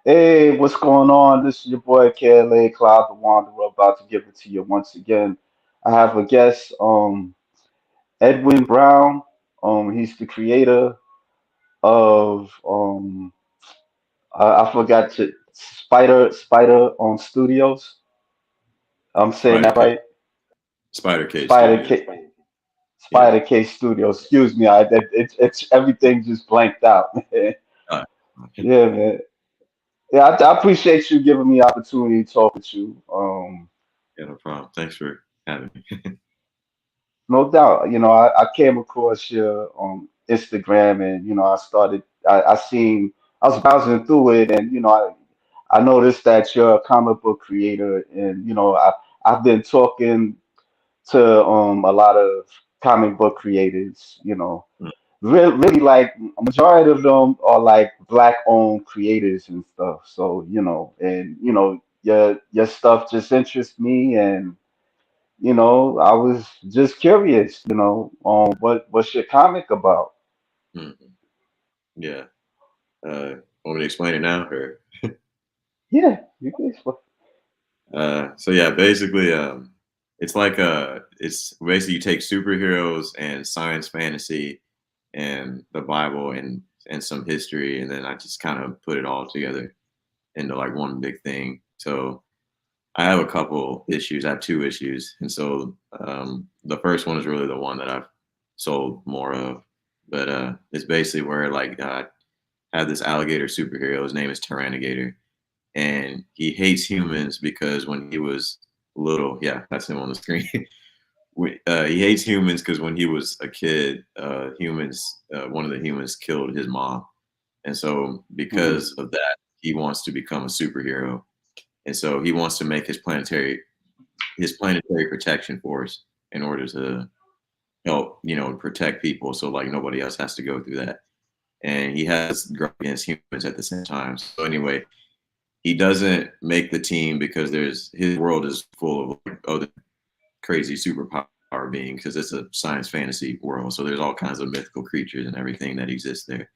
Hey, what's going on? This is your boy KLA Cloud the Wanderer, about to give it to you once again. I have a guest, Edwin Brown. He's the creator of I forgot to Spider on Studios. I'm saying that Spidercade, right? Spidercade Spider Studios. K Yeah. Spider K Studios. Excuse me, it's everything just blanked out. Uh, Yeah, man. Yeah, I appreciate you giving me opportunity to talk with you. yeah, no problem. Thanks for having me. No doubt. I came across your Instagram, and I started. I seen. I was browsing through it, and I noticed that you're a comic book creator, and I've been talking to a lot of comic book creators. Mm. Really, like a majority of them are like black owned creators and stuff. So and your stuff just interests me, and I was just curious, what's your comic about? Mhm. Yeah. Want me to explain it now, or Yeah, you can explain. so yeah, basically, it's basically you take superheroes and science fantasy and the Bible and some history, and then I just kind of put it all together into like one big thing. So I have a couple issues. I have two issues, and so the first one is really the one that I've sold more of. But it's basically where like I have this alligator superhero. His name is Tyrannigator, and he hates humans because when he was little, yeah, that's him on the screen. He hates humans because when he was a kid, one of the humans killed his mom, and so Hmm. because of that, he wants to become a superhero, and so he wants to make his planetary protection force in order to help, protect people. So like nobody else has to go through that. And he has grown against humans at the same time. So anyway, he doesn't make the team because there's his world is full of like other crazy superpower beings because it's a science fantasy world. So there's all kinds of mythical creatures and everything that exists there.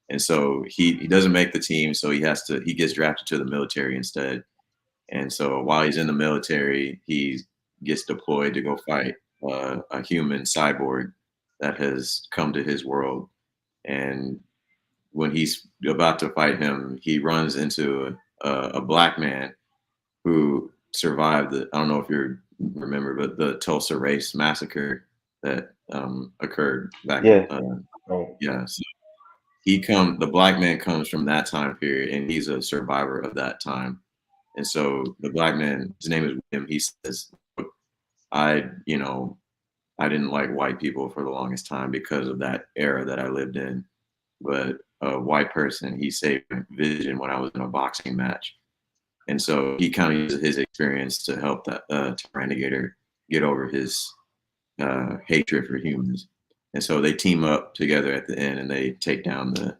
And so he doesn't make the team, so he gets drafted to the military instead. And so while he's in the military, he gets deployed to go fight a human cyborg that has come to his world. And when he's about to fight him, he runs into a black man who survived the, I don't know if you remember, but the Tulsa race massacre that occurred back in, Yeah. Right. yeah. So the black man comes from that time period and he's a survivor of that time. And so the black man, his name is William, he says, I, you know, I didn't like white people for the longest time because of that era that I lived in. But a white person, he saved my vision when I was in a boxing match. And so he kind of uses his experience to help that Tyrannigator get over his hatred for humans. And so they team up together at the end and they take down the,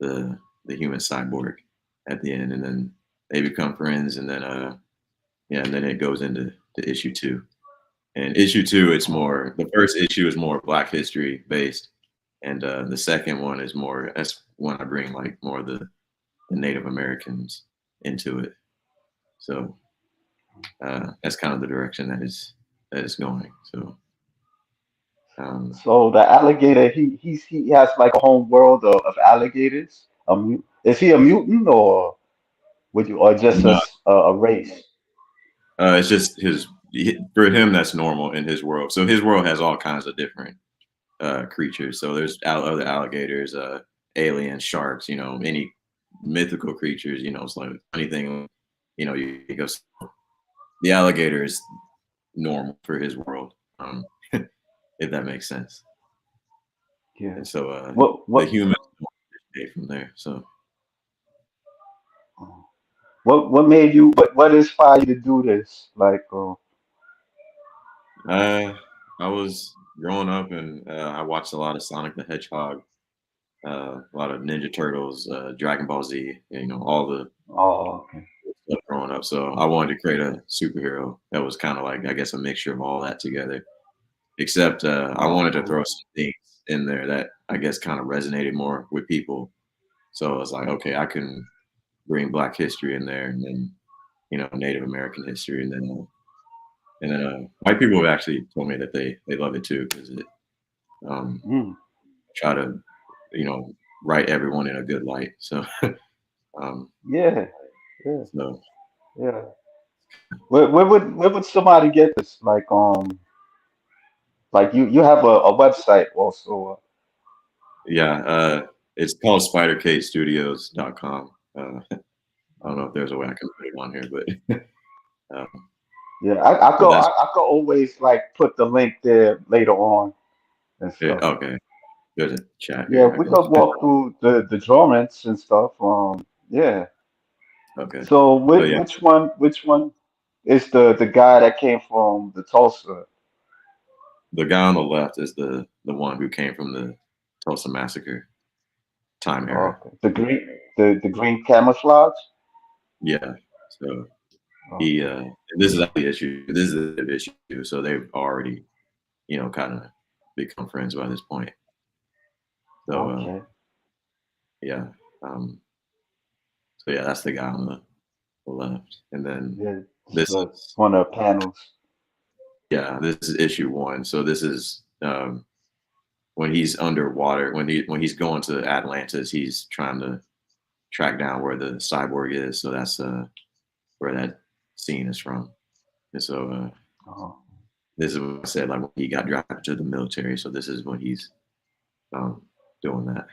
the human cyborg at the end. And then they become friends. And then, yeah, and then it goes into to issue two. And issue two, the first issue is more Black history based, and the second one is more. That's when I bring like more of the Native Americans into it. So that's kind of the direction that is going. So um, So the alligator, he has like a home world of alligators. Is he a mutant, or or just no, a race? it's just for him that's normal in his world. So his world has all kinds of different creatures. So there's other alligators, aliens, sharks. Any mythical creatures. It's like anything. You go. The alligator is normal for his world, if that makes sense. Yeah. And so What the what humans stay from there. So what made you? What inspired you to do this? Like, uh, I was growing up and I watched a lot of Sonic the Hedgehog, a lot of Ninja Turtles, Dragon Ball Z, all the okay. stuff growing up. So I wanted to create a superhero that was kind of like, I guess, a mixture of all that together. Except I wanted to Okay. throw some things in there that I guess kind of resonated more with people. So it's like, okay, I can bring Black history in there, and then Native American history, and then white people have actually told me that they love it too because it um, Mm, try to you know write everyone in a good light. So um, yeah, yeah, so yeah. Where would somebody get this? Like you have a website also. yeah, it's called SpidercadeStudios.com. I don't know if there's a way I can put it on here, um, Yeah, but that's I could always like put the link there later on and it. stuff. Okay. There's a chat Yeah, here. I we can. could walk through the drawings and stuff. Yeah. Okay. So But yeah, which one is the guy that came from the Tulsa? the guy on the left is the one who came from the Tulsa massacre time era. Okay. The green camouflage. Yeah. So he Okay. this is the issue. This is the issue. So they've already kind of become friends by this point. So Okay. yeah. Um, so yeah, that's the guy on the left, and then Yeah. This this is is one of the panels. yeah, this is issue one. So this is when he's underwater, when he's going to Atlantis, he's trying to track down where the cyborg is. So that's where that scene is from. And so Oh. this is what I said, like when he got drafted to the military. So this is when he's um, doing that.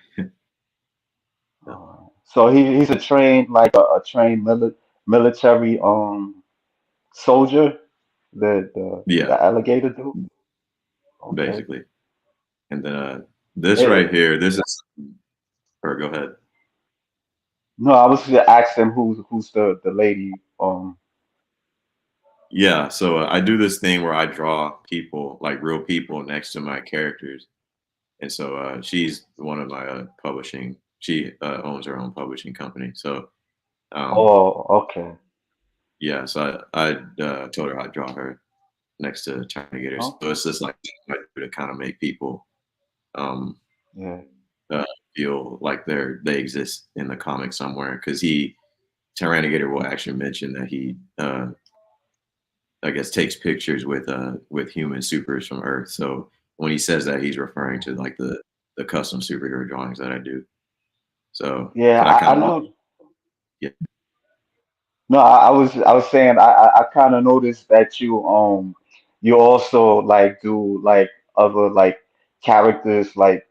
So, So he's a trained like a trained military soldier. yeah, The alligator dude. Okay. basically. And then this Eh, right here, this is, or go ahead. no, I was just asking who's the lady. Yeah, so I do this thing where I draw people, like real people, next to my characters. And so she's one of my publishing. She owns her own publishing company. So um, Oh, okay. yeah, so I told her I'd draw her next to trying to get her. So Okay. it's just like I do to kind of make people um, Yeah. uh, feel like they exist in the comic somewhere. Because Tyrannigator will actually mention that he I guess takes pictures with human supers from Earth. So when he says that, he's referring to like the custom superhero drawings that I do. Yeah, So I kind I of know. yeah. No, I was saying I kind of noticed that you also like do like other like characters like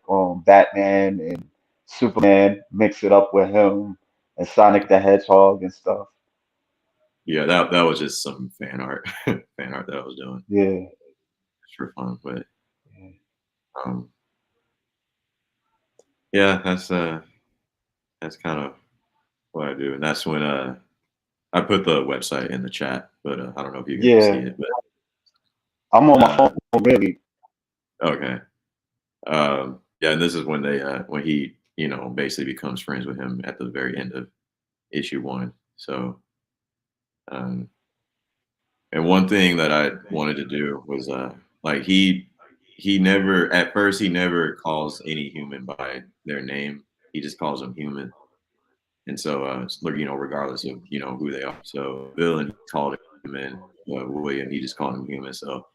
Batman and Superman, mix it up with him and Sonic the Hedgehog and stuff. Yeah, that was just some fan art, fan art that I was doing Yeah. just for fun. But Yeah. um, yeah, that's kind of what I do, and that's when I put the website in the chat, but I don't know if you guys see Yeah. it. But I'm on my uh, phone really. okay, yeah, and this is when they when he basically becomes friends with him at the very end of issue one. So um, and one thing that I wanted to do was like he never at first he never calls any human by their name. He just calls them human. And so regardless of who they are. So Bill and he called him human. William, he just called him human. So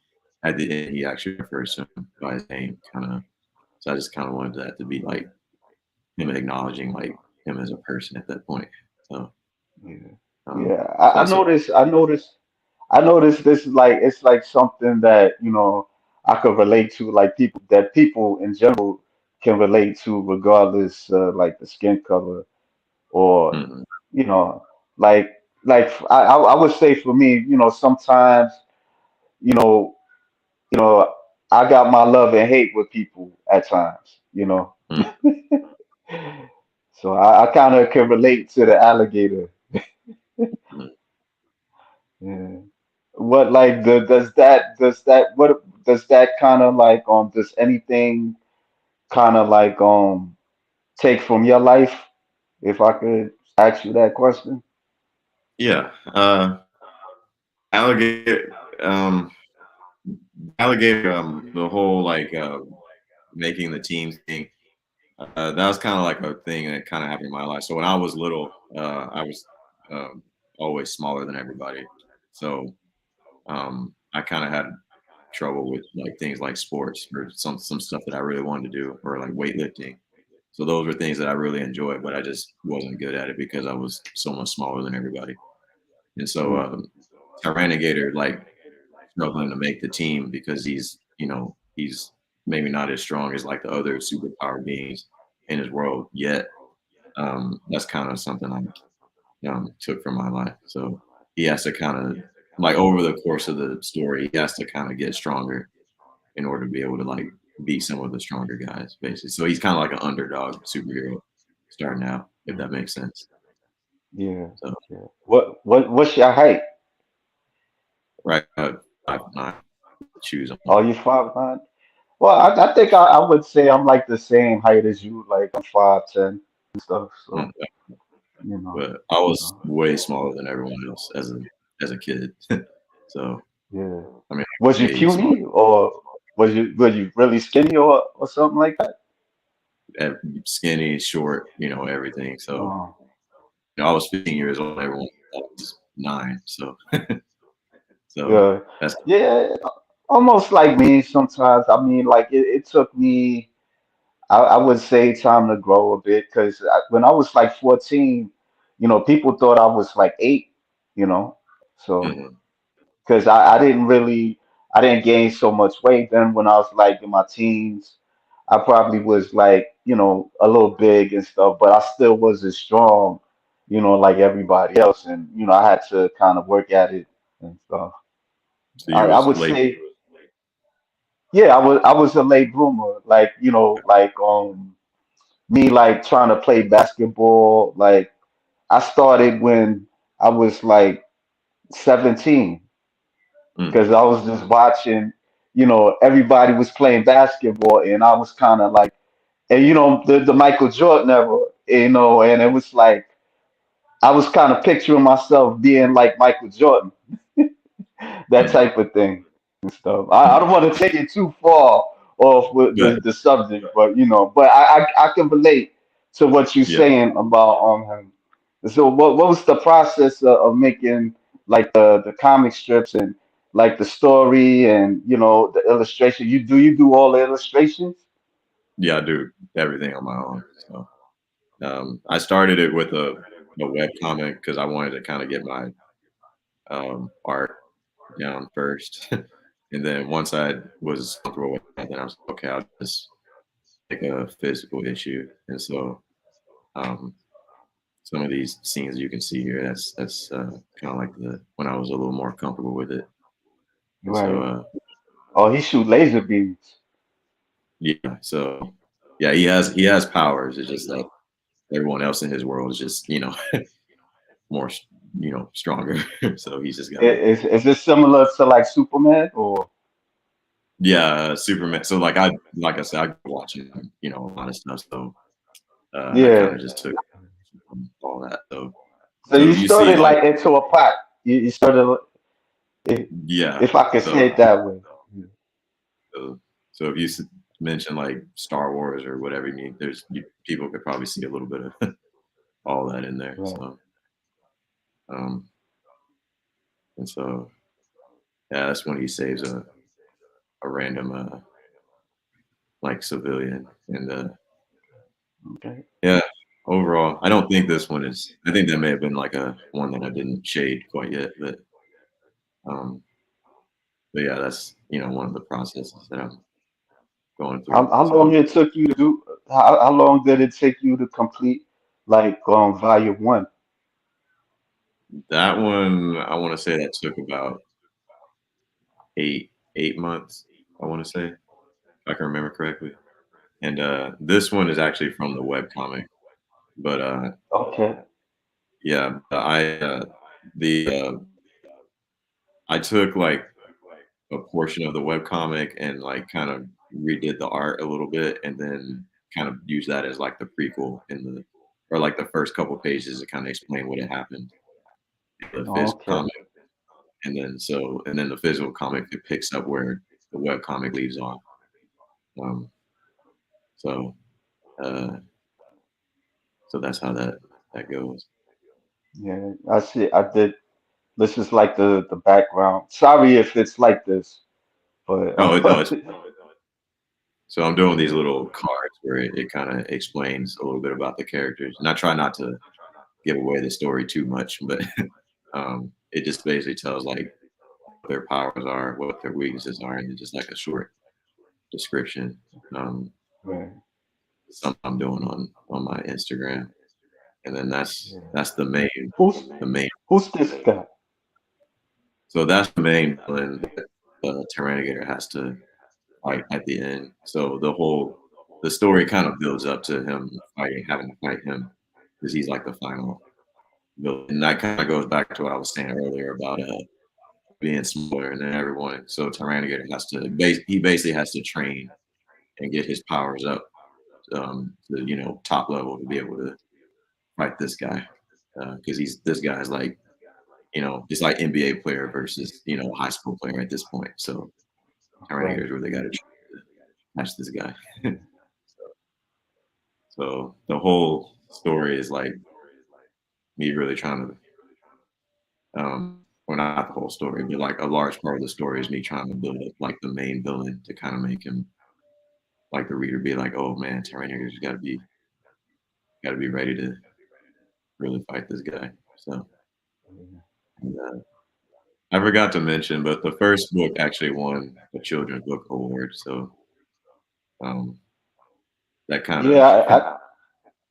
at the end, he actually refers to him by his name, kind of. So I just kind of wanted that to be like him acknowledging like him as a person at that point. So Yeah. um, Yeah. so I that's what. noticed. I noticed this is like it's like something that I could relate to, like people in general can relate to, regardless like the skin color or Mhm. you know like I would say for me, sometimes you know you know I got my love and hate with people at times. Mm. So I kind of can relate to the alligator. Mm. Yeah. What like the does that what does that kind of like does anything kind of like take from your life, if I could ask you that question? Yeah, alligator. Alligator. The whole like making the team thing. That was kind of like a thing that kind of happened in my life. So when I was little, I was um, always smaller than everybody. So I kind of had trouble with like things like sports or some stuff that I really wanted to do, or like weightlifting. So those were things that I really enjoyed, but I just wasn't good at it because I was so much smaller than everybody. And so Mm, Tyrannigator like struggling to make the team because he's maybe not as strong as like the other superpower beings in his world yet. That's kind of something I took from my life. So he has to kind of like over the course of the story, he has to kind of get stronger in order to be able to like beat some of the stronger guys, basically. So he's kind of like an underdog superhero starting out, if that makes sense. yeah, So yeah. What's your height? right, 5'9" shoes on. Are you 5'9"? Well, I think I would say I'm like the same height as you. Like I'm 5'10" and stuff. So Okay. you know, But I you was know, way smaller than everyone else as a kid. So yeah. I mean, Was you way smaller, puny or was you really skinny or something like that? skinny, short, everything. So Oh, I was 15 years old. Everyone thought I was 9. So yeah, that's yeah. Almost like me sometimes. I mean, like it took me. I would say time to grow a bit because when I was like 14, people thought I was like 8, you know. So mhm. because I didn't gain so much weight. Then when I was like in my teens, I probably was like, a little big and stuff, but I still wasn't strong, like everybody else. And, I had to kind of work at it and stuff. So I, you I was would late. say, yeah, I was a late bloomer, like, like me like trying to play basketball. Like I started when I was like 17 Mm, because I was just watching, everybody was playing basketball and I was kind of like, and the Michael Jordan era, and it was like I was kind of picturing myself being like Michael Jordan, that mm, type of thing and stuff. I don't want to take it too far off with but the subject, but but I can relate to what you're yeah, saying about him. So what was the process of making like the comic strips and like the story and the illustration? You do all the illustrations? yeah, I do everything on my own. So I started it with a web comic because I wanted to kind of get my art down first, and then once I was comfortable with that, then I was like, okay. I'll just make a physical issue, and so um, some of these scenes you can see here. That's kind of like the when I was a little more comfortable with it, and so Right. Oh, he shoot laser beams. yeah, so yeah, he has powers. It's just that everyone else in his world is just more stronger. So he's just gotta Is this similar to like Superman or? yeah, Superman. So like I said, I grew up watching a lot of stuff. So I kind Yeah. of just took from all that. So So so you you see started like like into a pot. You started, if, yeah. if I could say So it that way. so, so if you mention like Star Wars or whatever you need, people could probably see a little bit of all that in there. Right. So um and so yeah, that's when he saves a random like civilian. And Okay. yeah, overall, I don't think this one is. I think that may have been like a one that I didn't shade quite yet, um, but yeah, that's one of the processes that I'm going How, through. how long So it took you to do? How long did it take you to complete like volume one? that one, I want to say that took about 8 months. I want to say, if I can remember correctly. And this one is actually from the web comic, but Okay. yeah, the I took like a portion of the web comic and like kind of redid the art a little bit and then kind of use that as like the prequel in the or like the first couple pages to kind of explain what had happened in the physical Okay. comic. And then the physical comic it picks up where the web comic leaves off. Um, so Uh, so that's how that goes. Yeah, I see. I did. This is like the background. Sorry if it's like this, but Oh, no, it's yeah, so I'm doing these little cards where it kind of explains a little bit about the characters, and I try not to give away the story too much, but it just basically tells like what their powers are, what their weaknesses are, and just like a short description. Um, right, something I'm doing on my Instagram, and then yeah. that's Who's the main. who's this guy? So that's the main villain that the Tyrannigator has to fight at the end. So the story kind of builds up to him having to fight him because he's like the final villain. And that kind of goes back to what I was saying earlier about being smaller than everyone. So Tyrannigator he basically has to train and get his powers up to top level to be able to fight this guy because he's this guy is like it's like NBA player versus high school player at this point. So Right. Tyrannigator is really got to catch this guy. So the whole story is like me really trying to, well, not the whole story, but like a large part of the story is me trying to build up like the main villain to kind of make him like the reader be like, oh man, Tyrannicator's got to be ready to really fight this guy. So and, I forgot to mention, but the first book actually won a children's book award. So um, that kind Yeah, of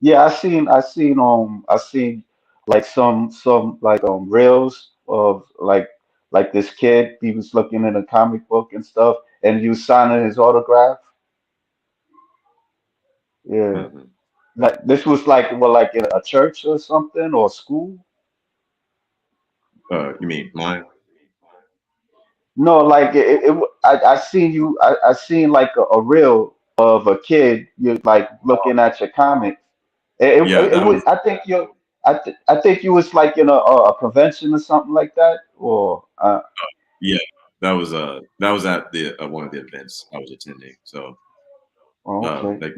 yeah. I seen like some like reels of like this kid. He was looking in a comic book and stuff, and you signing his autograph. Yeah, mhm. like this was like well, like in a church or something or school. You mean mine? No, like I seen you. I seen like a reel of a kid. You like looking at your comics. Yeah, It that was. was I think you. I think you was like in a convention or something like that. Or yeah, that was at the one of the events I was attending. So oh, okay. like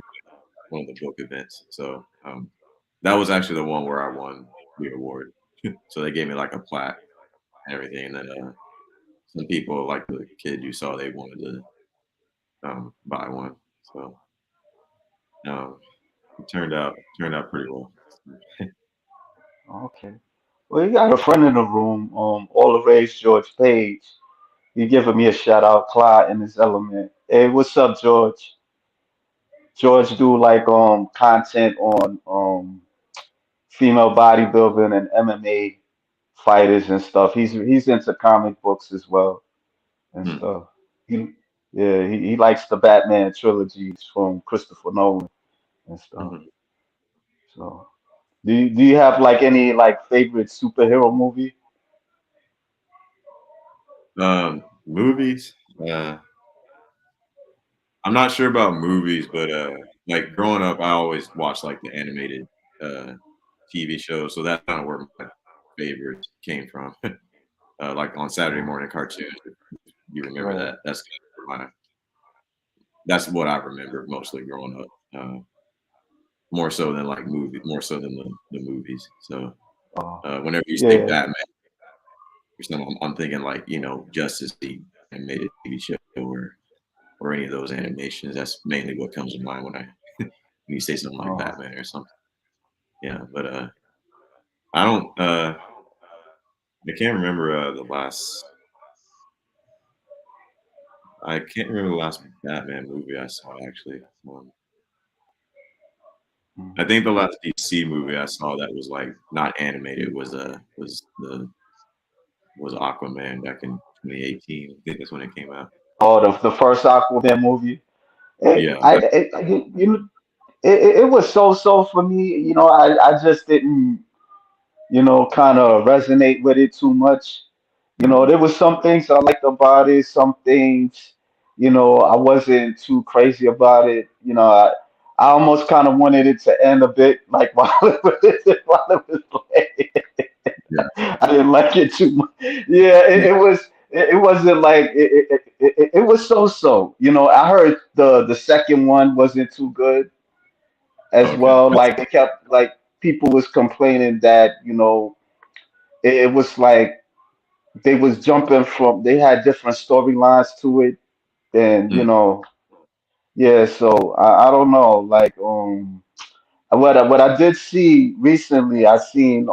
one of the book events. So that was actually the one where I won the award. So they gave me like a plaque and everything. And then some people, like the kid you saw, they wanted to buy one. So um, it turned out pretty well. Okay. Well, you got a friend in the room. All the rage George Page. You giving me a shout out, Clyde in his element. Hey, what's up, George? George do like content on female bodybuilding and MMA fighters and stuff. He's into comic books as well and Hmm. stuff. He yeah, he likes the Batman trilogies from Christopher Nolan and stuff. Hmm. So do you have like any like favorite superhero movie? Movies. Uh, I'm not sure about movies, but like growing up, I always watched like the animated uh, TV shows, so that's kind of where my favorites came from. Like on Saturday Oh, morning cartoons, if you remember right. that. That's what I remember mostly growing up. More so than like more so than the movies. So whenever you say Yeah. Batman or something, I'm thinking like Justice League animated TV show or any of those animations. That's mainly what comes to mind when you say something like Oh, Batman or something. Yeah, but I don't. I can't remember the last. I can't remember the last Batman movie I saw actually. mm. I think the last DC movie I saw that was like not animated was Aquaman back in 2018. I think that's when it came out. Oh, the first Aquaman movie. Yeah, that, You know, it was so for me. You know, I just didn't, kind of resonate with it too much. You know, mhm. there was some things I liked about it, some things, I wasn't too crazy about it. I almost kind of wanted it to end a bit like while it was playing. Yeah, I didn't like it too much. Yeah, yeah, it wasn't like it was so. I heard the second one wasn't too good. as Okay. well. Like they kept like people was complaining that it was like they was jumping from they had different storylines to it, and Mm, yeah. So I don't know. Like what I did see recently, I seen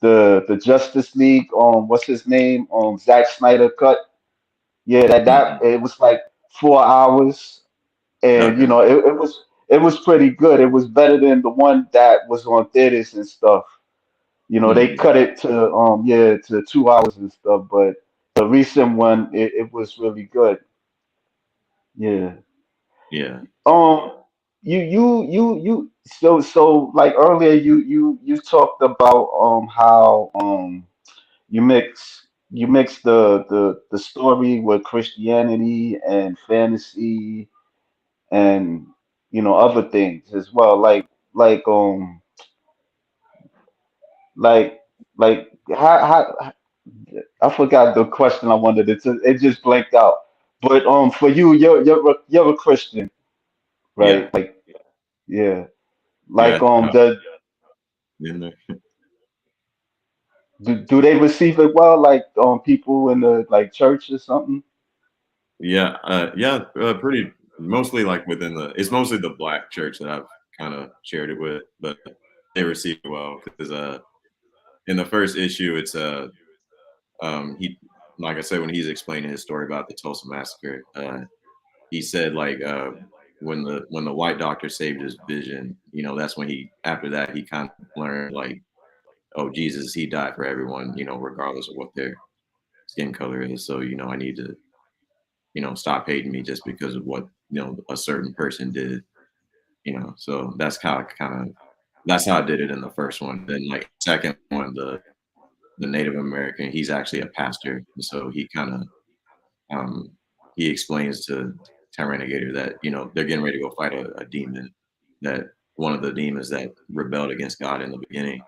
the Justice League what's his name Zack Snyder cut. Yeah, that mm, it was like 4 hours, and okay. it was pretty good. It was better than the one that was on theaters and stuff. They Mm, cut it to yeah to 2 hours and stuff, but the recent one it was really good. Yeah. yeah. Um you so like earlier you talked about how you mix the story with Christianity and fantasy and other things as well like like like how I forgot the question I wanted it just blanked out. But for you you're a Christian, Yeah. right? Like yeah. Like Yeah. the In there. do they receive it well like people in the like church or something? Yeah. Yeah. Pretty mostly like within it's mostly the black church that I've kind of shared it with, but they receive it well because in the first issue, it's he like I said when he's explaining his story about the Tulsa massacre, he said like when the white doctor saved his vision, that's when he after that he kind of learned like, oh, Jesus, he died for everyone, regardless of what their skin color is. So I need to stop hating me just because of what a certain person did. So that's kind of that's how I did it in the first one. Then like second one, the Native American, he's actually a pastor, and so um, he explains to Tyrannigator that they're getting ready to go fight a demon, that one of the demons that rebelled against God in the beginning.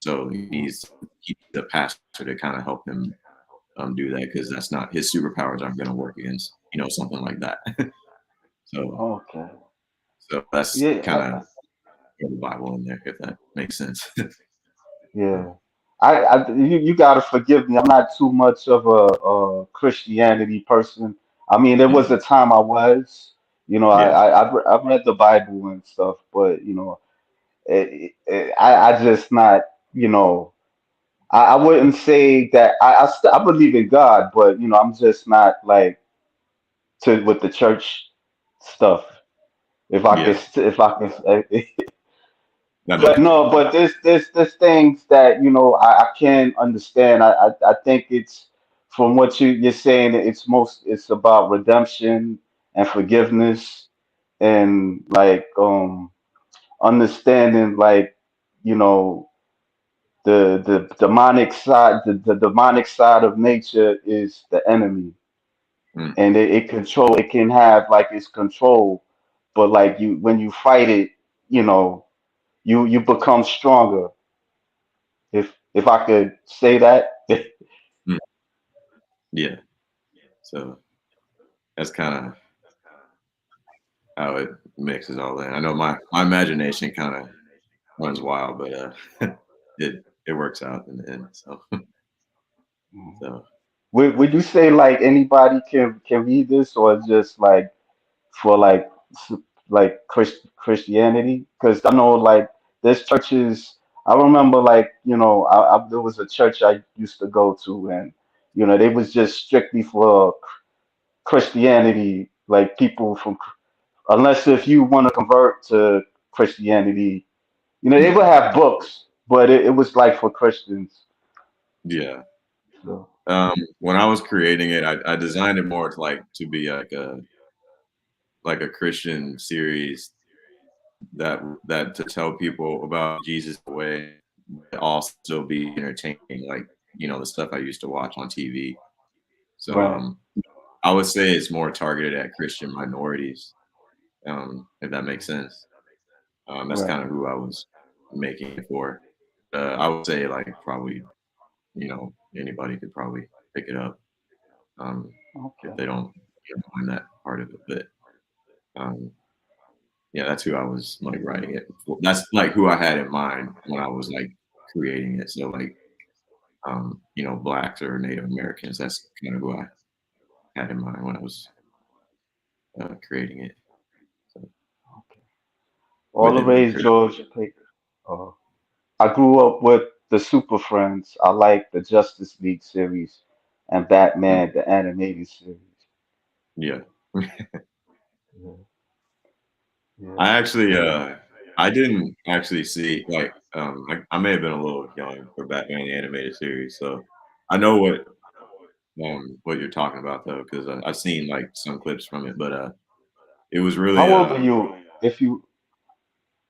So he needs a pastor to kind of help him do that because that's not his superpowers aren't going to work against something like that. so Okay. so that's Yeah, kind of the Bible in there, if that makes sense. yeah. You gotta forgive me. I'm not too much of a Christianity person. I mean, there was Mhm. a time I was. Yeah, I've read the Bible and stuff, but I just not. You know, I wouldn't say that I believe in God, but I'm just not like to with the church stuff. yeah, If I can, that but makes no, but there's things that I can understand. I think it's from what you're saying. It's about redemption and forgiveness and like understanding like you know the demonic side of nature is the enemy, mm, and it can have like its control, but like you when you fight it, you know you become stronger, if I could say that. mm, yeah. So that's kind of how it mixes all in. I know my imagination kind of runs wild, but it works out in the end. So so Would you say like anybody can read this, or just like for like like Christianity? Because I know like there's churches. I remember like there was a church I used to go to, and they was just strictly for Christianity, like people from unless if you want to convert to Christianity, they would mm, have books, but it was like for Christians. yeah. So When I was creating it, I designed it more to to be like a Christian series that to tell people about Jesus way, but also be entertaining, like the stuff I used to watch on TV. So right, I would say it's more targeted at Christian minorities, if that makes sense. That's right, kind of who I was making it for. I would say like probably anybody could probably pick it up um, if okay. they don't mind that part of it. But um, Yeah, that's who I was like writing it for. That's like who I had in mind when I was like creating it. So like blacks or Native Americans. That's kind of who I had in mind when I was creating it. So, All the within the rage creative. George pick. Uh, I grew up with the Super Friends. I like the Justice League series and Mm, Batman the animated series. yeah. Yeah, yeah. I actually I didn't actually see like I may have been a little young for Batman the animated series, so I know what you're talking about though, because I've seen like some clips from it, but it was really How old are you? If you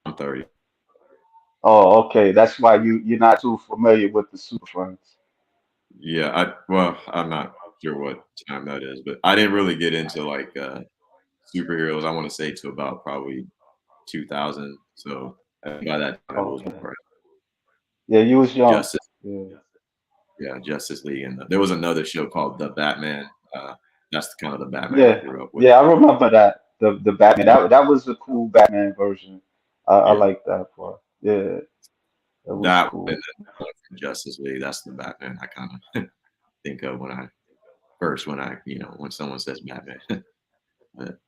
I'm 30. Oh, okay. That's why you're not too familiar with the Super Friends. Yeah, I'm not sure what time that is, but I didn't really get into like superheroes. I want to say to about probably 2000. So by that time it was Okay. more Yeah, you was young. Justice, Yeah. yeah, Justice League, and there was another show called The Batman. That's kind of the Batman I Yeah. grew up with. Yeah, I remember that. The Batman. That was a cool Batman version. I Yeah, like that part. Yeah, that was that and cool. then Justice League. That's the Batman I kind of think of when I when someone says Batman. But,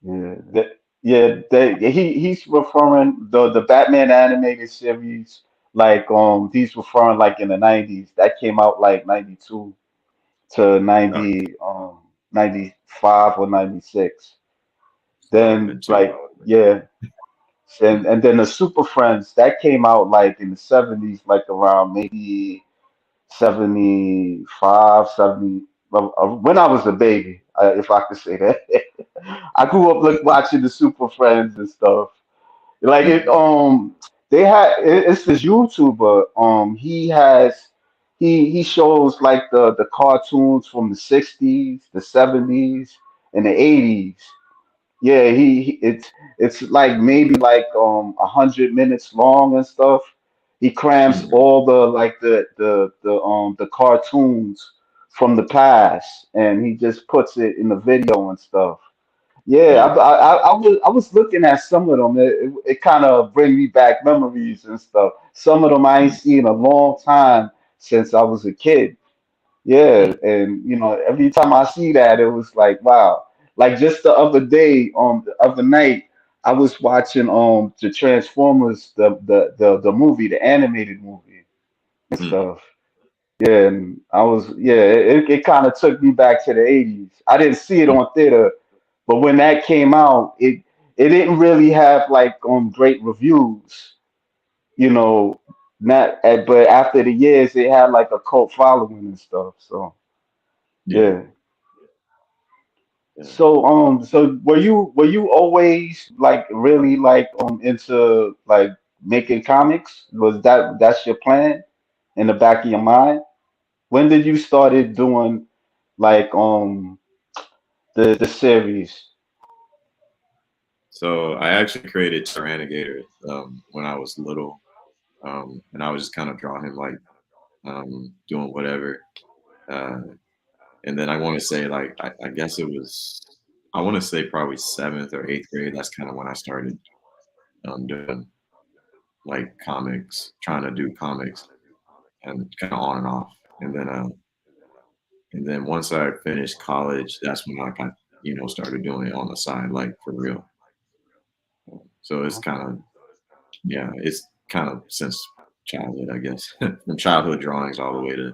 Yeah. He's referring the Batman animated series like he's referring like in the 90s. That came out like 92 to oh, 95 or 96. so I would have been Then too. like yeah, Mm, and then the Super Friends that came out like in the 70s, like around maybe 75, 70. When I was a baby, if I could say that. I grew up like watching the Super Friends and stuff. Like it, mm, it's this YouTuber. He shows like the cartoons from the 60s, the 70s, and the 80s. Yeah, it's like maybe like 100 minutes long and stuff. He crams mm, all the like the cartoons from the past, and he just puts it in the video and stuff. Yeah, yeah. I was looking at some of them. It kind of bring me back memories and stuff. Some of them I ain't Mm, seen in a long time since I was a kid. Yeah, mm, and every time I see that, it was like, wow. Like just the other day, the other night, I was watching the Transformers, the movie, the animated movie and mm, stuff. Yeah, and it kind of took me back to the 80s. I didn't see it mm, on theater, but when that came out, it didn't really have like great reviews, you know. Not, but after the years, it had like a cult following and stuff. So. yeah, Yeah. yeah. So were you always like really like into like making comics? Was that's your plan in the back of your mind? When did you started doing like the series? So I actually created Tyrannigator when I was little, and I was just kind of drawing him like doing whatever. Uh, and then I want to say like I guess it was I want to say probably seventh or eighth grade. That's kind of when I started doing like comics, trying to do comics, and kind of on and off. And then once I finished college, that's when I got started doing it on the side, like for real. So it's kind Okay. of yeah, it's kind of since childhood, I guess, from childhood drawings all the way to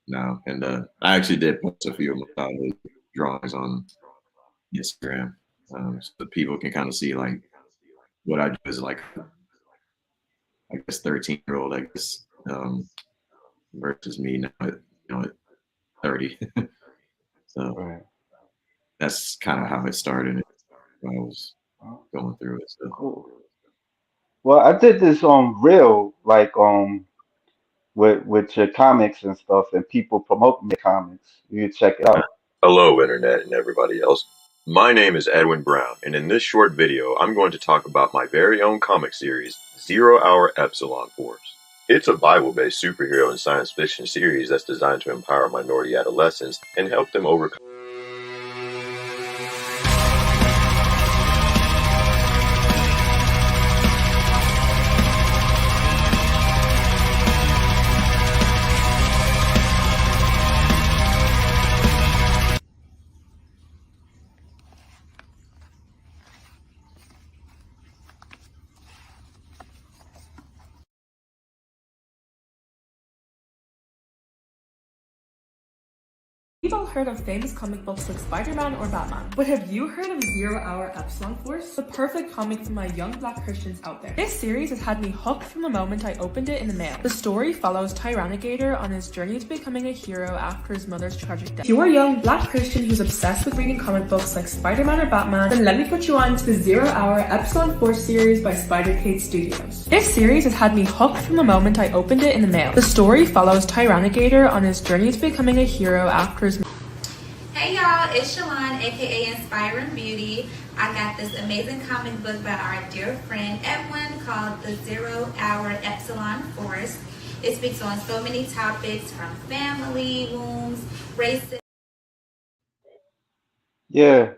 now. And I actually did post a few of my childhood drawings on Instagram, so that people can kind of see like what I do as like I guess 13-year-old, I guess, versus me now at 30. So Right. that's kind of how it started when I was Oh, going through it. So cool. Well, I did this real like with your comics and stuff and people promoting your comics. You check it out. Hello, Internet and everybody else. My name is Edwin Brown, and in this short video, I'm going to talk about my very own comic series, Zero Hour Epsilon Force. It's a Bible-based superhero and science fiction series that's designed to empower minority adolescents and help them overcome We've all heard of famous comic books like Spider-Man or Batman, but have you heard of Zero Hour Epsilon Force? The perfect comic for my young black Christians out there. This series has had me hooked from the moment I opened it in the mail. The story follows Tyrannigator on his journey to becoming a hero after his mother's tragic death. If you're a young black Christian who's obsessed with reading comic books like Spider-Man or Batman, then let me put you on to the Zero Hour Epsilon Force series by Spidercade Studios. This series has had me hooked from the moment I opened it in the mail. The story follows Tyrannigator on his journey to becoming a hero after his... Hey y'all, it's Shalon, aka Inspiring Beauty. I got this amazing comic book by our dear friend Edwin called The 0 Hour Epsilon Force. It speaks on so many topics from family, wounds, racism. Yeah.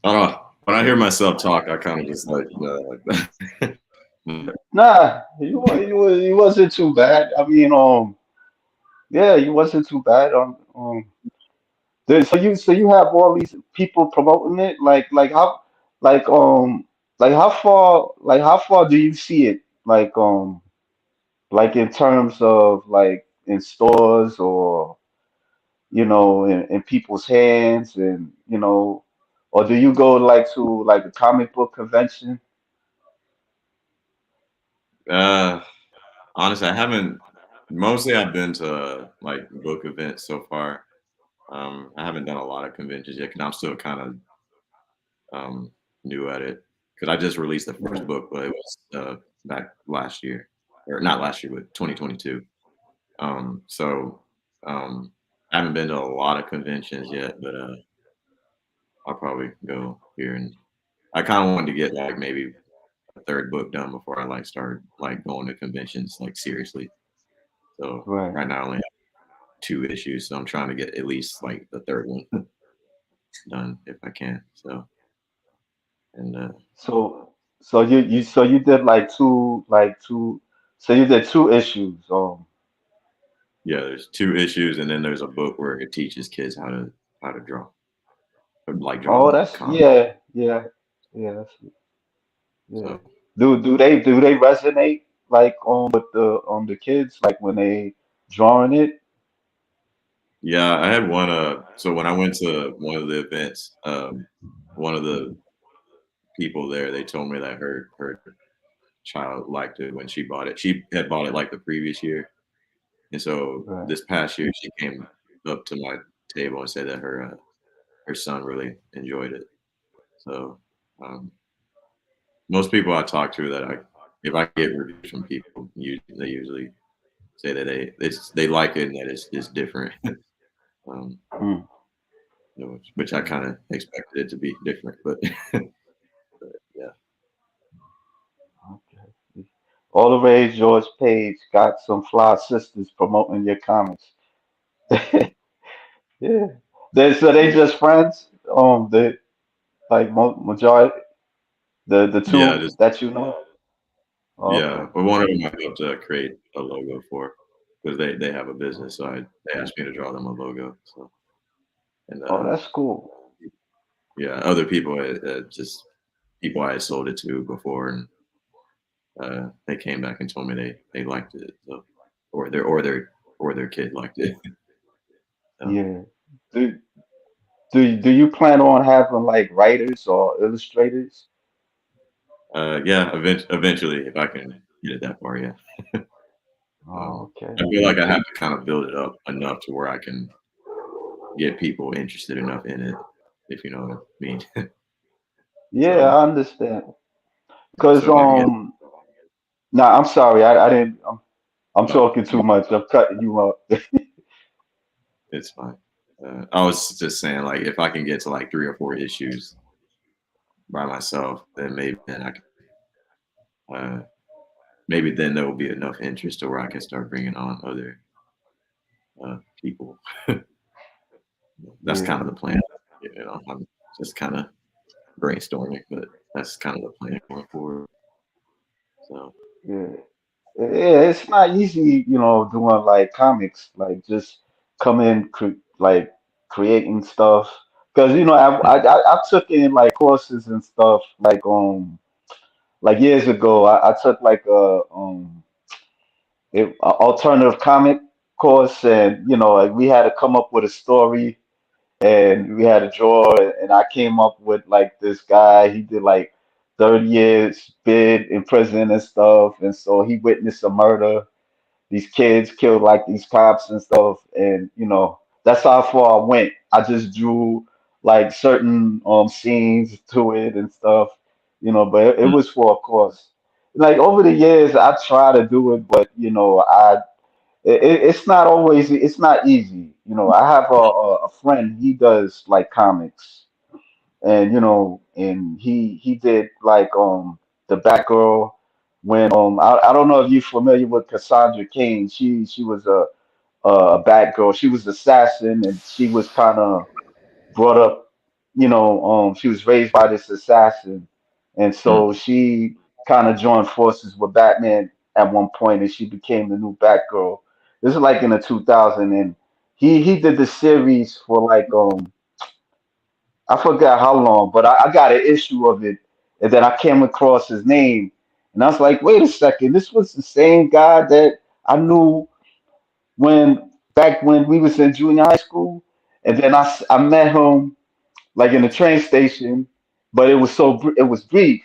I don't know. When I hear myself talk, I kind of just like, like that. Nah, you wasn't too bad. I mean, yeah, you wasn't too bad. So you have all these people promoting it. Like like how far do you see it? Like in terms of like in stores or in people's hands and or do you go like to like a comic book convention? uh, Honestly, I haven't. Mostly, I've been to like book events so far. I haven't done a lot of conventions yet because I'm still kind of new at it. Because I just released the first Right, book, but it was back last year, or not last year, but 2022. So I haven't been to a lot of conventions yet, but I'll probably go here. And I kind of wanted to get like maybe a third book done before I like start like going to conventions like seriously. So right. right now I only have 2 issues, so I'm trying to get at least like the third one done if I can. So and So so you did like two so you did 2 issues. yeah, there's 2 issues, and then there's a book where it teaches kids how to draw, or, like Oh, drawing that's comics. yeah, yeah. So Do they resonate like with the kids like when they drawing it? yeah, I had one. So when I went to one of the events, one of the people there, they told me that her child liked it when she bought it. She had bought it like the previous year, and so Right. this past year she came up to my table and said that her son really enjoyed it. So um, most people I talk to that I if I get reviews from people, they usually say that they like it and that it's different. um, Hmm. which I kind of expected it to be different, but yeah, Okay. All the rage George Page got some fly sisters promoting your comics. Yeah. So they just friends. The like majority the yeah, two just that you know. yeah. Okay. But one of them I helped create a logo for because they have a business, so they asked me to draw them a logo. So and Oh, that's cool. yeah, other people just people I had sold it to before, and they came back and told me they liked it, so or their kid liked it. So Yeah. Do do you plan on having like writers or illustrators? yeah, eventually, if I can get it that far, yeah. Oh, okay. I feel like I have to kind of build it up enough to where I can get people interested enough in it, if you know what I mean. Yeah, So, I understand. Cause so if I can get, nah, I'm sorry, I didn't. I'm oh, talking too much. I'm cutting you up. it's fine. I was just saying, like, if I can get to like 3 or 4 issues by myself, then uh, maybe then there will be enough interest to where I can start bringing on other people. That's kind of Yeah, the plan. I'm just kind of brainstorming, but that's kind of the plan going forward. So, yeah, yeah. It's not easy, doing like comics, like just coming like creating stuff. Cause I took in like courses and stuff like years ago. I took like a alternative comic. course, and like we had to come up with a story, and we had to draw, and I came up with like this guy. He did like 30 years bid in prison and stuff, and so he witnessed a murder. These kids killed like these cops and stuff, and that's how far I went. I just drew like certain scenes to it and stuff, but it was for a course. Like over the years, I try to do it, but it's not always, it's not easy. I have a friend, he does like comics, and and he did like the Batgirl when I don't know if you're familiar with Cassandra Cain. She was a Batgirl. She was assassin, and she was kind of brought up, she was raised by this assassin, and so Mm. she kind of joined forces with Batman at one point, and she became the new Batgirl. This is like in the 2000, and he did the series for like I forgot how long, but I got an issue of it, and then I came across his name, and I was like, wait a second, this was the same guy that I knew when back when we was in junior high school, and then I met him like in the train station, but it was brief.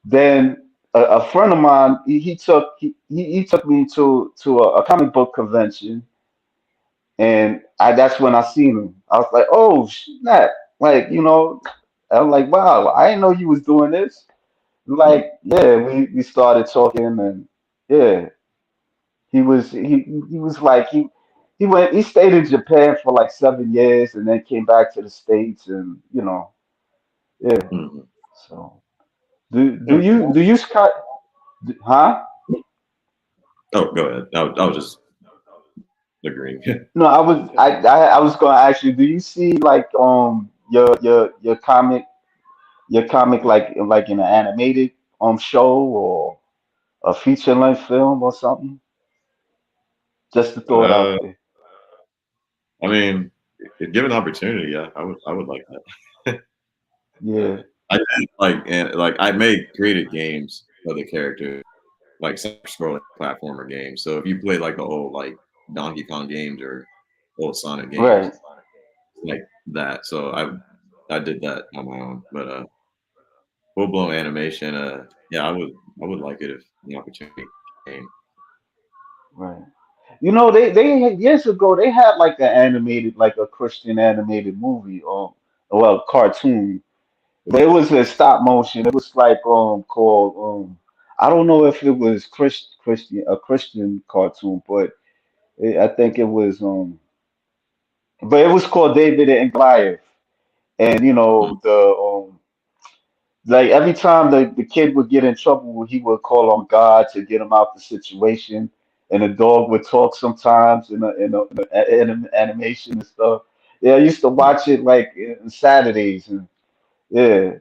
Then a friend of mine he took me to a comic book convention, and that's when I seen him. I was like, oh snap! Like I was like, wow, I didn't know you was doing this. Mm. Like yeah, we started talking, and yeah, he was like he stayed in Japan for like 7 years and then came back to the States, and yeah. Mm. So do Yeah. you huh? Oh, go ahead. I was just agreeing. No, I was gonna ask you, do you see like your comic like in an animated show or a feature length film or something? Just to throw it uh, out there. I mean, if given the opportunity, yeah, I would like that. Yeah, I did like I made creative games for the character, like scrolling platformer games. So if you play like the old like Donkey Kong games or old Sonic games, right, like that. So I did that on my own. But full blown animation, yeah, I would like it if the opportunity came. right. They had, years ago they had like an animated like a Christian animated movie well cartoon. It was a stop motion. It was like called I don't know if it was Christian a Christian cartoon, but I think it was but it was called David and Goliath. And Mm. the like every time the kid would get in trouble, he would call on God to get him out the situation. And the dog would talk sometimes in animation and stuff. Yeah, I used to watch it like in Saturdays, and yeah,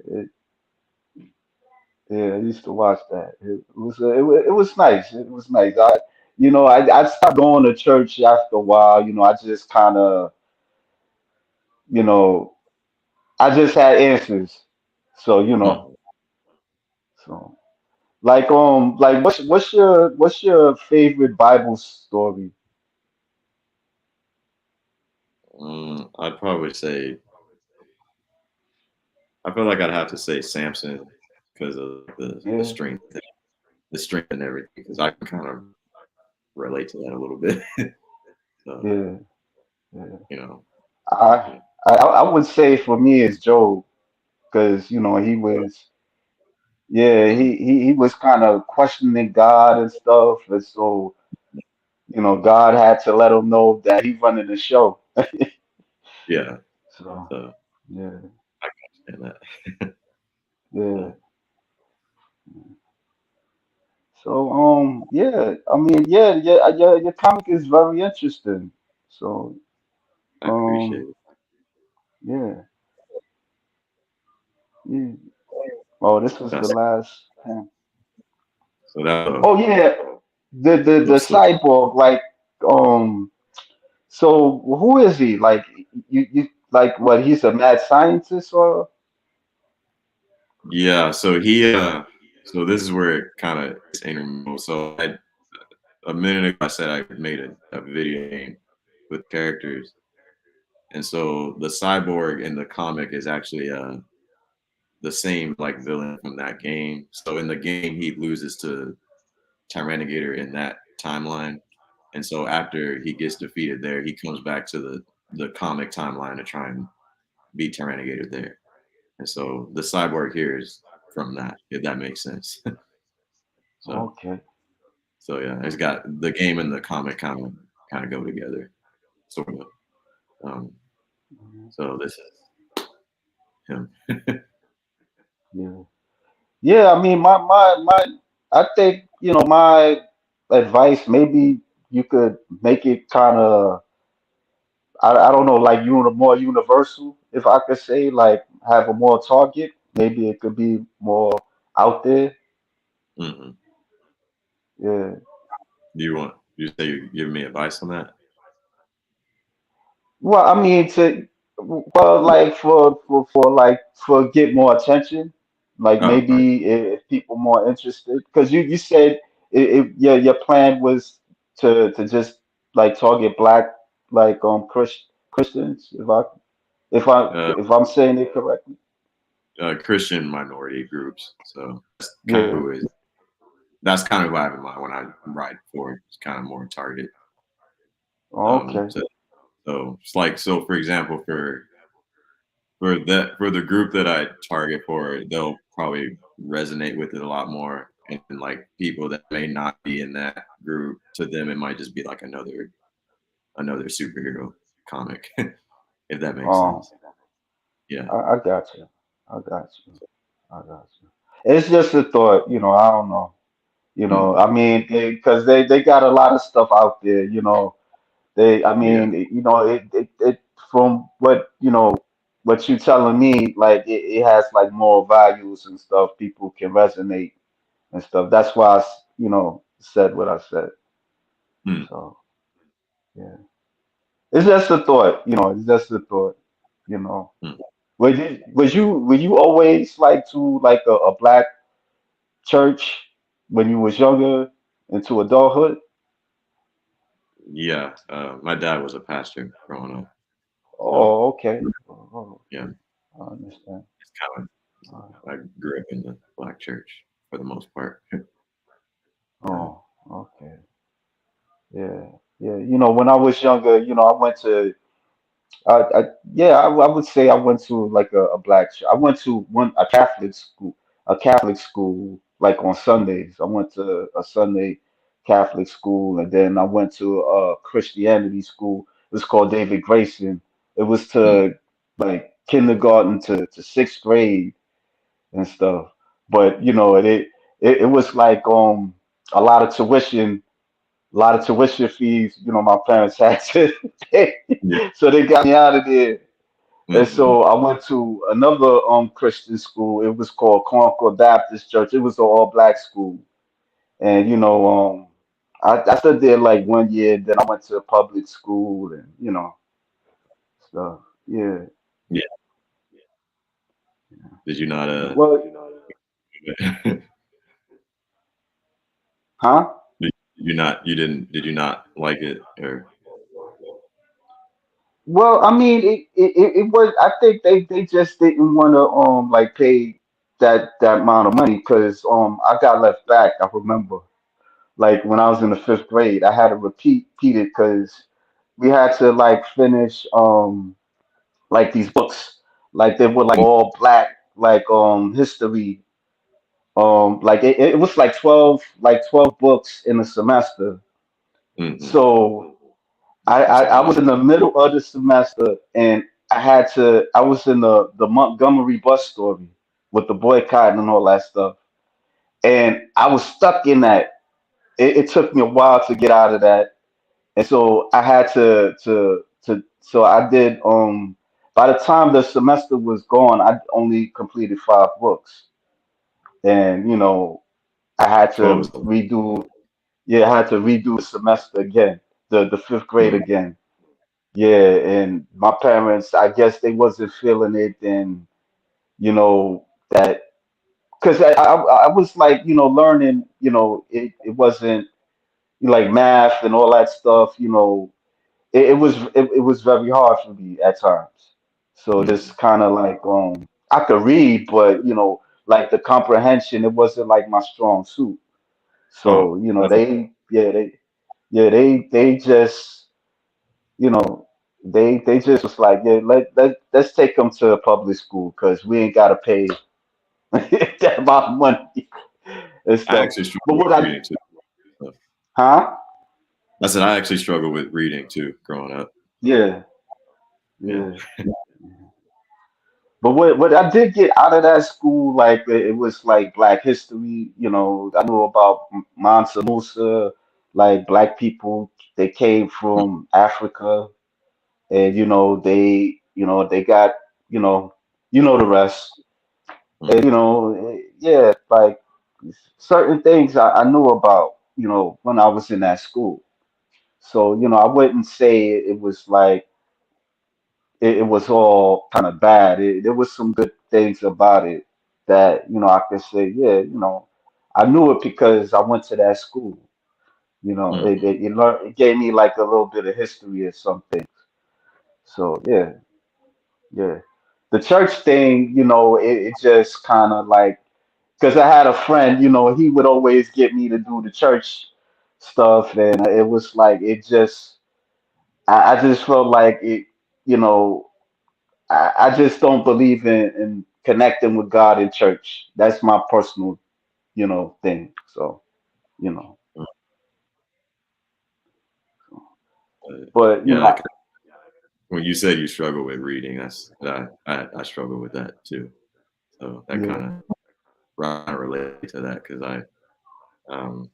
yeah, I used to watch that. It was nice. It was nice. I stopped going to church after a while. I just kind of you know I just had answers. So Mm. so. Like what's your favorite Bible story? I'd probably say I feel like I'd have to say Samson because of Yeah, the strength and everything. Because I can kind of relate to that a little bit. So yeah, yeah. you know, I yeah. I would say for me it's Job because he was yeah Mm. he was kind of questioning God and stuff, and so God had to let him know that he's running the show. Yeah. So So yeah, I can understand that. yeah. So So yeah, I mean yeah, your comic is very interesting. So I appreciate um it. yeah. Yeah. Oh, this was the That's last. so that Oh yeah, the oops, switch. cyborg. Like, um. So who is he? Like, you like what? He's a mad scientist, or Yeah. So he so this is where it kind of is intermingled. So a minute ago I said I made a video game with characters, and so the cyborg in the comic is actually the same like villain from that game. So in the game, he loses to Tyrannigator in that timeline, and so after he gets defeated there, he comes back to the comic timeline to try and beat Tyrannigator there. And so the cyborg here is from that, if that makes sense. so Okay. so yeah, it's got the game and the comic kind of go together, sort of. Um, Mhm. so this is him. Yeah. Yeah. I mean, I think my advice. Maybe you could make it kind of. I don't know, like more universal, if I could say, like have a more target. Maybe it could be more out there. hmm Yeah. Do you want you say you give me advice on that? Well, I mean, like for get more attention, like Oh, all right. maybe if people more interested, because you said your plan was to just like target black like Christians, Uh, if I'm saying it correctly. Christian minority groups. So that's kind of Yeah. that's kind of who I have in mind when I write for it. It's kind of more target. Okay. So, so it's like so for example for the group that I target for, they'll probably resonate with it a lot more. And like people that may not be in that group, to them it might just be like another superhero comic, if that makes Um, sense. Yeah. I got you. I got you. I got you. It's just a thought, I don't know. hmm I mean, because they got a lot of stuff out there. I Yeah. mean, it from what you telling me, like it has like more values and stuff. People can resonate and stuff. That's why said what I said. Mm. So yeah, it's just a thought. It's just a thought. You know, Mm. was you always like to like a black church when you was younger into adulthood? Yeah. My dad was a pastor growing up. So Oh, okay. Oh, yeah, I understand. it's kind of I grew up in the black church for the most part. Yeah. Oh, okay. Yeah, yeah. When I was younger, I went to, yeah, I would say I went to like a black. I went to a Catholic school, like on Sundays. I went to a Sunday Catholic school, and then I went to a Christianity school. It was called David Grayson. It was Mm. to like kindergarten to sixth grade and stuff. But it was like a lot of tuition fees, my parents had to pay. Yeah. So they got me out of there. And hmm so I went to another Christian school. It was called Concord Baptist Church. It was an all black school. And I stood there like 1 year, then I went to public school and stuff. Yeah. Yeah. Did you not Well, huh? did you not like it or Well, I mean, it was. I think they just didn't want to like pay that amount of money because I got left back. I remember like when I was in the fifth grade, I had to repeat it because we had to like finish like these books, like they were like all black, like history, like it was like 12 books in a semester. hmm So That's a I lot. was in the middle of the semester and I was in the Montgomery bus story with the boycott and all that stuff. And I was stuck in that. It took me a while to get out of that. And so I had so I did by the time the semester was gone, I only completed 5 books. And I had 12 to is a lot. redo yeah, I had to redo the semester again, the fifth grade Mm. again. Yeah, and my parents, I guess they wasn't feeling it, and that because I was like learning, it wasn't, like math and all that stuff, it was very hard for me at times. So Mm. just kind of like I could read, but like the comprehension, it wasn't like my strong suit. Oh, So that's they just you know they just was like, yeah, let's take them to a public school because we ain't gotta pay that amount of money and I stuff. actually But struggle with what I reading too. So, huh? I said I actually struggle with reading too, growing up. Yeah, Yeah. yeah. But what I did get out of that school, like it was like Black history. I knew about Mansa Musa, like Black people. They came Mm, from Africa, and they got you know the rest. And mm, yeah, like certain things I knew about. When I was in that school. So I wouldn't say it was like it was all kind of bad. There was some good things about it that I could say, yeah, I knew it because I went to that school. mm. It gave me like a little bit of history or something. So yeah, yeah. The church thing, it just kind of like because I had a friend, he would always get me to do the church stuff, and it was like I just felt like it, you know. I just don't believe in connecting with God in church. That's my personal, thing. So, you know, Mm. Uh, but yeah, when you said you struggle with reading, I struggle with that too. So that yeah, kind of relate to that because um,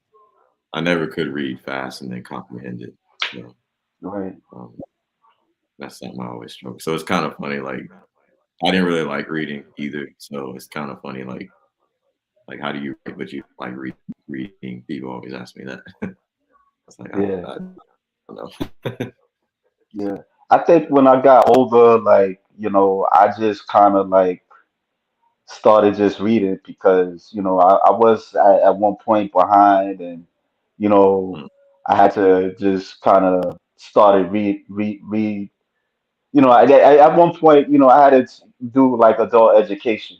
I never could read fast and then comprehend it. So right, um, that's something I always struggle. So it's kind of funny. Like I didn't really like reading either. So it's kind of funny. Like how do you write, but you like reading? People always ask me that. It's like yeah, I don't know. yeah. I think when I got older, like, I just kind of like started just reading because, I was at one point behind and, you know, Mm, I had to just kind of started read. At one point, I had to do like adult education.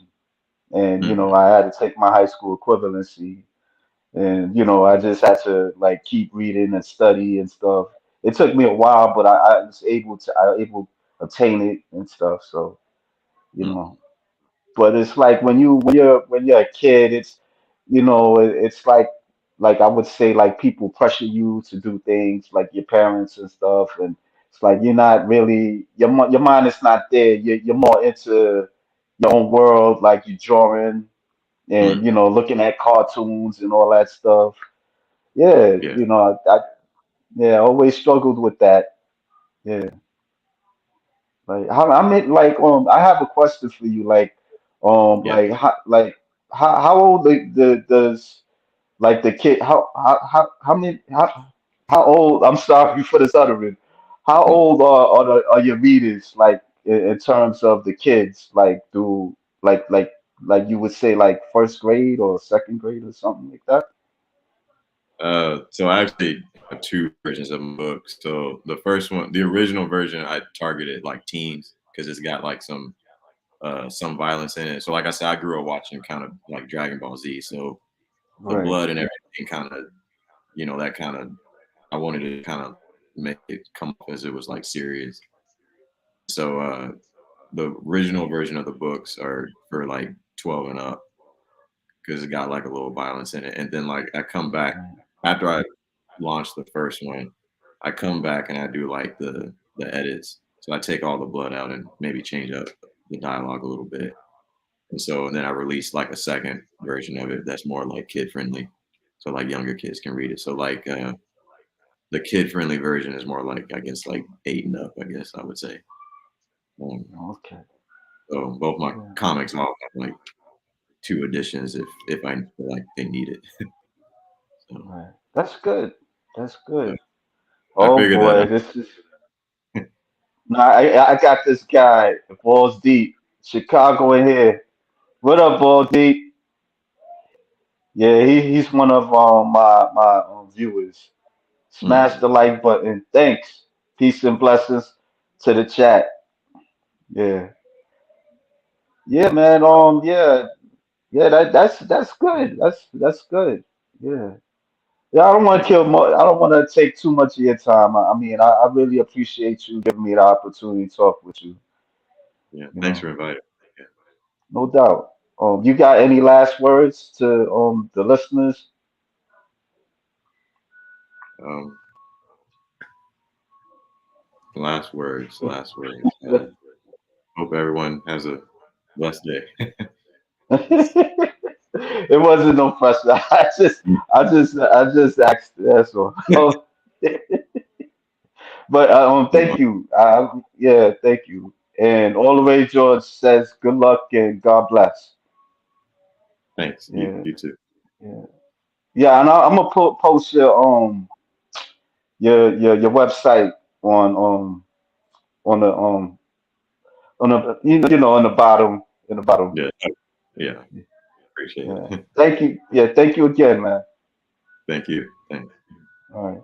And mhm, I had to take my high school equivalency, and I just had to like keep reading and study and stuff. It took me a while, but I was able to obtain it and stuff. So you mm, know, but it's like when you're a kid, it's like I would say like people pressure you to do things like your parents and stuff, and it's like you're not really your mind is not there. You're more into your own world, like you're drawing and mm. looking at cartoons and all that stuff. Yeah, Yeah, yeah, I always struggled with that. Yeah, I mean, like I have a question for you. yeah. How old does like the kid? How many how old? I'm sorry for this uttering. How Mm. old are your readers like in terms of the kids? Like do like you would say like first grade or second grade or something like that? So I actually have two versions of my book. So the first one, the original version, I targeted like teens because it's got like some violence in it. So like I said, I grew up watching kind of like Dragon Ball Z. So the Right. blood and everything kind of, that kind of, I wanted to kind of make it come off as it was like serious. So the original version of the books are for like 12 and up because it got like a little violence in it. And then like I come back Right. after I launched the first one, I come back and I do like the edits. So I take all the blood out and maybe change up the dialogue a little bit. And then I release like a second version of it that's more like kid friendly. So like younger kids can read it. So like the kid friendly version is more like I guess like 8 and up, I guess I would say. Um, Okay. so both my Yeah. comics all have like two editions if I feel like they need it. So Right. That's good. That's yeah, good. I Oh figured that boy, this is. No, I got this guy, Balls Deep, Chicago in here. What up, Balls Deep? Yeah, he's one of my viewers. Smash the like button. Thanks. Peace and blessings to the chat. Yeah. Yeah, man. Yeah. Yeah, that's good. That's good. Yeah. Yeah, I don't want to kill more. I don't want to take too much of your time. I mean, I really appreciate you giving me the opportunity to talk with you. Yeah, You thanks know, for inviting. Yeah. no doubt. You got any last words to the listeners? Um, last words. Last words. Hope everyone has a blessed day. It wasn't no pressure. I just asked. That's all. But thank you. Yeah, thank you. And all the way, George says, good luck and God bless. Thanks. Yeah, You too. yeah, yeah. And I'm gonna post your website on on the on the bottom in the bottom. Yeah. Yeah. Appreciate Yeah. it. Thank you. Yeah, thank you again, man. Thank you. Thanks. All right.